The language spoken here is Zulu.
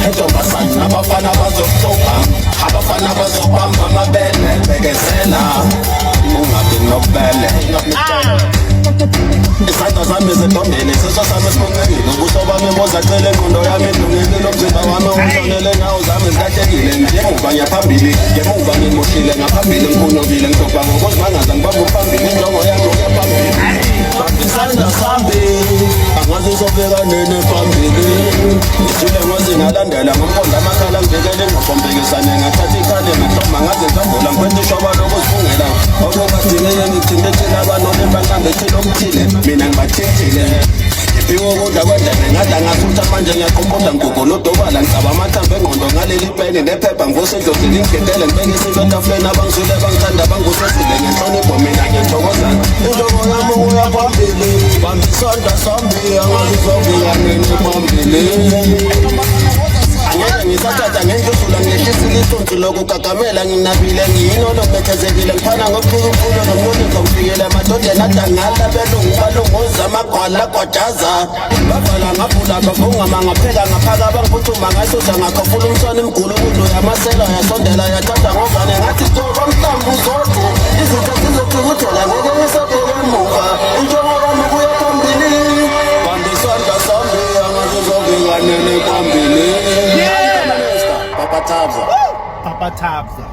intombazane abafana bazokuhlupha, abafana bazobamba amabele bekezela ungabi nobele. Isandla sami ezintombeni, isiso sami esimuncelile, ubuso bami bozacele ingqondo yami idungekile, umzimba wami ushonele inyawo zami zilahlekile. Ngemuva ngiyaphambili, ngemuva ngimoshile, ngaphambili ngiphunyukile, ngidobha ngokuzimangaza ngibamba uphambili, injongo yami ukuya phambili. Kanti isandla sami angazi sobeka nini phambili, ngijile ngozingalandela ngomqondo amakhala ngibekele ngokombekisane, ngathatha ikhali ngahloma ngaze ngidambula ngikwenza ishoba lokuzifungela okukadingeke ngithintethile abanole bangangethile okuthile, mina ngibathintile ngiphiwe ukudla kwendebe ngadla ngasutha manje ngiyaqoqoda ngiguguludobala ngicaba amathambo engqondo ngaleli peni nephepha ngivuse idlozile ngigedele ngibeke isiko etafuleni abangizwile bangithanda bangusesile ngenhlonipho mina ngiyathokoza injongo yami ukuya phambili bamba isandla sami angalizongiyaneni phambili. Angeke ngisathatha ngendluzula ngehlisa isithunzi lokugagamela nginabile ngiyinolo bethezekile ngiphana ngokuphika umfulo nomloniso ngifikele emadodeni adangala belungu balunguza amagwala agwadaza bavala ngavula bavunga mangaphela ngaphaka bangiphuthuma ngayisusa ngakhafula umswane imgulu ukudlo yamasela yasondela yathatha ngovane ngathi toba mhlambu zodwa izitha zizocikuthela ngeke ngisabheke emuva injongo yami kuya phambili bamba isandla sami angazizongikanene phambili. Papa Tabza. Papa Tabza.